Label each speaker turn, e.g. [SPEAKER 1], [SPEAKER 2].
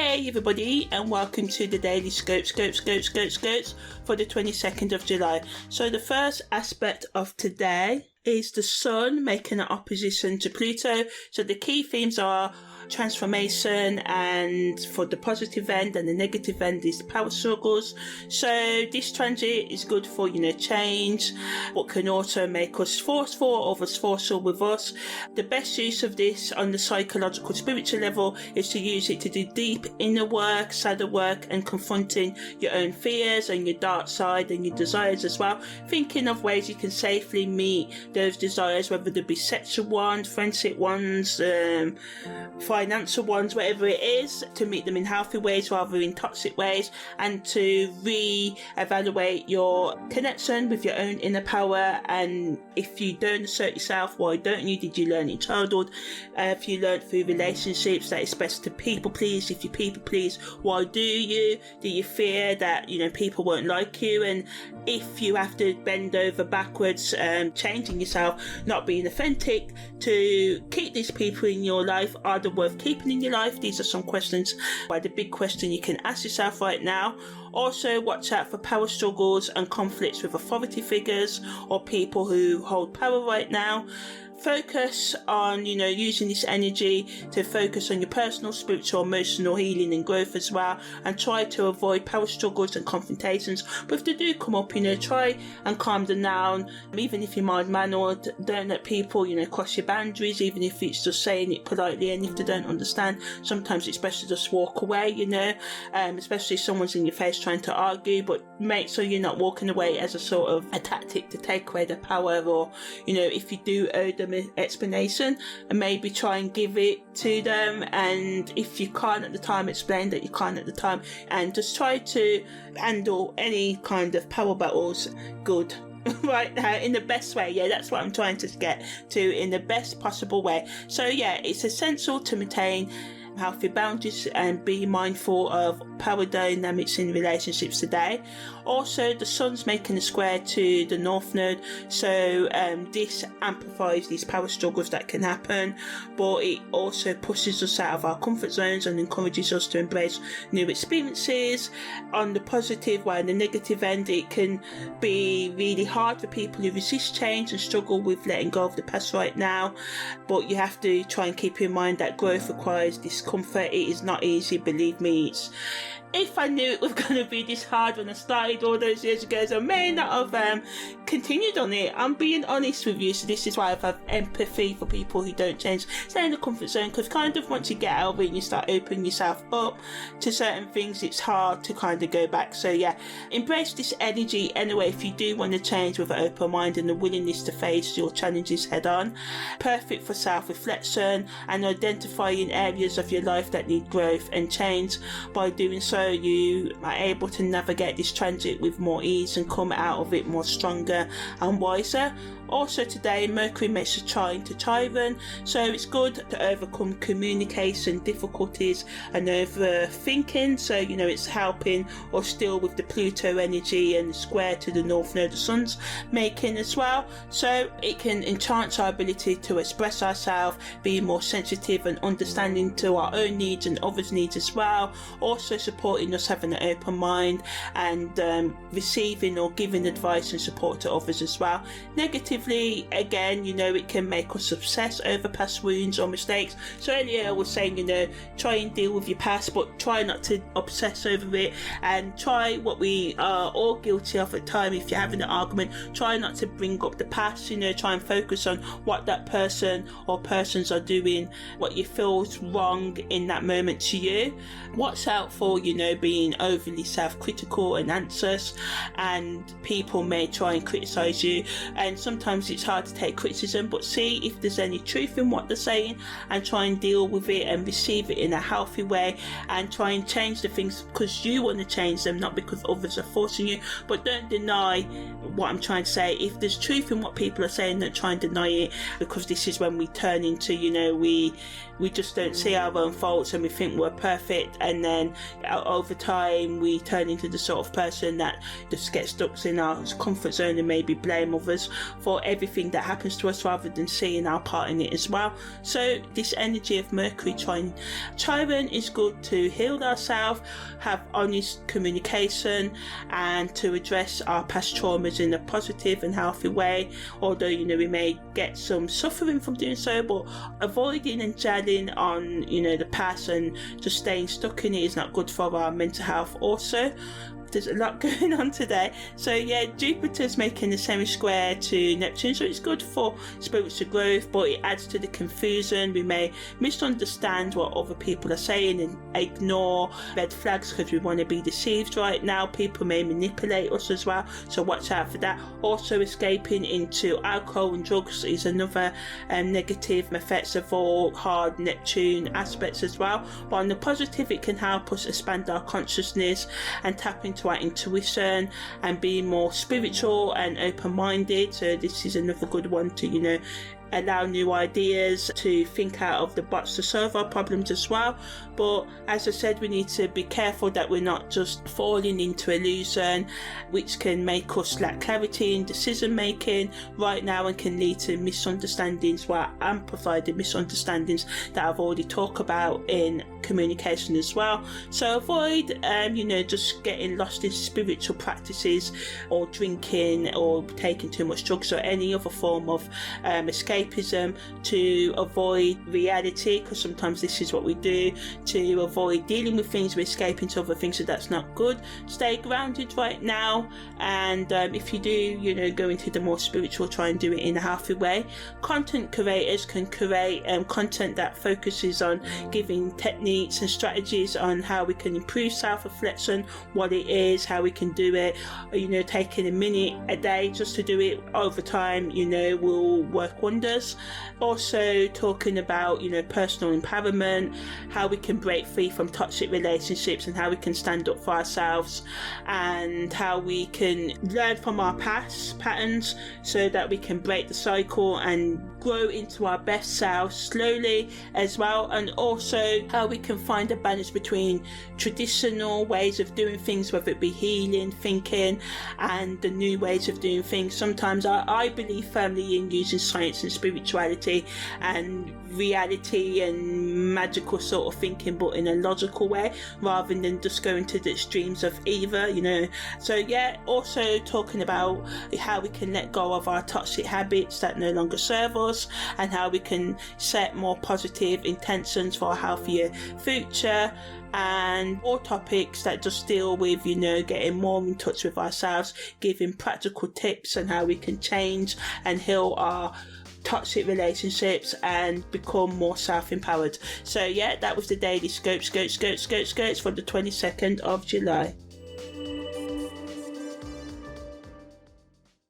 [SPEAKER 1] Hey everybody, and welcome to the daily scopes for the 22nd of July. So the first aspect of today is the Sun making an opposition to Pluto. So the key themes are transformation, and for the positive end, and the negative end is power struggles. So this transit is good for, change, but can also make us forceful or others forceful with us. The best use of this on the psychological spiritual level is to use it to do deep inner work, shadow work, and confronting your own fears and your dark side and your desires as well. Thinking of ways you can safely meet those desires, whether they be sexual ones, friendship ones, financial ones, whatever it is, to meet them in healthy ways rather than toxic ways, and to re-evaluate your connection with your own inner power. And if you don't assert yourself, why don't you? Did you learn in childhood? If you learned through relationships that it's best to people please, if you people please, why do you? Do you fear that people won't like you? And if you have to bend over backwards, changing yourself, not being authentic to keep these people in your life, are they worth keeping in your life? These are some questions, by the big question you can ask yourself right now. Also, watch out for power struggles and conflicts with authority figures or people who hold power right now. Focus on, using this energy to focus on your personal, spiritual, emotional healing and growth as well, and try to avoid power struggles and confrontations. But if they do come up, try and calm them down. Even if you're mild-mannered, don't let people, cross your boundaries, even if it's just saying it politely. And if they don't understand, sometimes it's best to just walk away, especially if someone's in your face trying to argue. But make sure you're not walking away as a sort of a tactic to take away their power, or, if you do owe them an explanation, and maybe try and give it to them. And if you can't at the time, explain that you can't at the time, and just try to handle any kind of power battles good right now in the best way. That's what I'm trying to get to, in the best possible way. So it's essential to maintain healthy boundaries and be mindful of power dynamics in relationships today. Also, the Sun's making a square to the North Node, so this amplifies these power struggles that can happen, but it also pushes us out of our comfort zones and encourages us to embrace new experiences. On the positive, while on the negative end, it can be really hard for people who resist change and struggle with letting go of the past right now, but you have to try and keep in mind that growth requires discomfort. It is not easy, believe me. If I knew it was going to be this hard when I started all those years ago, I may not have continued on it. I'm being honest with you, so this is why I have empathy for people who don't change, stay in the comfort zone, because kind of once you get out of it and you start opening yourself up to certain things, it's hard to kind of go back. So embrace this energy anyway if you do want to change with an open mind and a willingness to face your challenges head on. Perfect for self-reflection and identifying areas of your life that need growth and change. By doing so, you are able to navigate this transit with more ease and come out of it more stronger and wiser. Also today, Mercury makes a trine to Chiron, so it's good to overcome communication difficulties and overthinking. So it's helping us still with the Pluto energy and the square to the North Node the Sun's making as well. So it can enhance our ability to express ourselves, be more sensitive and understanding to our own needs and others' needs as well. Also supporting us having an open mind and receiving or giving advice and support to others as well. Negatively, again, it can make us obsess over past wounds or mistakes. So earlier I was saying, try and deal with your past, but try not to obsess over it, and try what we are all guilty of at time. If you're having an argument, try not to bring up the past, try and focus on what that person or persons are doing, what you feel is wrong in that moment to you. Watch out for, being overly self-critical and anxious, and people may try and criticize you, and sometimes it's hard to take criticism, but see if there's any truth in what they're saying and try and deal with it and receive it in a healthy way, and try and change the things because you want to change them, not because others are forcing you. But don't deny what I'm trying to say. If there's truth in what people are saying, don't try and deny it, because this is when we turn into, we just don't see our own faults and we think we're perfect, and then over time we turn into the sort of person that just gets stuck in our comfort zone and maybe blame others for for everything that happens to us rather than seeing our part in it as well. So this energy of Mercury Trine Chiron is good to heal ourselves, have honest communication, and to address our past traumas in a positive and healthy way. Although, you know, we may get some suffering from doing so, but avoiding and dwelling on, you know, the past and just staying stuck in it is not good for our mental health also. There's a lot going on today. So yeah, Jupiter's making a semi-square to Neptune, so it's good for spiritual growth, but it adds to the confusion. We may misunderstand what other people are saying and ignore red flags because we want to be deceived right now. People may manipulate us as well, so watch out for that. Also, escaping into alcohol and drugs is another negative effects of all hard Neptune aspects as well. But on the positive, it can help us expand our consciousness and tap into our intuition and be more spiritual and open-minded. So this is another good one to, you know, allow new ideas, to think out of the box to solve our problems as well. But as I said, we need to be careful that we're not just falling into illusion, which can make us lack clarity in decision making right now and can lead to misunderstandings, well, amplify the misunderstandings that I've already talked about in communication as well. So avoid you know, just getting lost in spiritual practices or drinking or taking too much drugs or any other form of escapism to avoid reality, because sometimes this is what we do to avoid dealing with things. We escape into other things, so that's not good. Stay grounded right now, and if you do, you know, go into the more spiritual, try and do it in a healthy way. Content creators can create content that focuses on giving techniques and strategies on how we can improve self-reflection, what it is, how we can do it. You know, taking a minute a day just to do it over time, you know, will work wonders. Also talking about, you know, personal empowerment, how we can break free from toxic relationships and how we can stand up for ourselves, and how we can learn from our past patterns so that we can break the cycle and grow into our best selves slowly as well. And also how we can find a balance between traditional ways of doing things, whether it be healing, thinking, and the new ways of doing things. Sometimes I believe firmly in using science and spirituality and reality and magical sort of thinking, but in a logical way rather than just going to the extremes of either, you know. So yeah, also talking about how we can let go of our toxic habits that no longer serve us, and how we can set more positive intentions for a healthier future, and all topics that just deal with, you know, getting more in touch with ourselves, giving practical tips on how we can change and heal our toxic relationships and become more self-empowered. So yeah, that was the daily scope for the 22nd of July.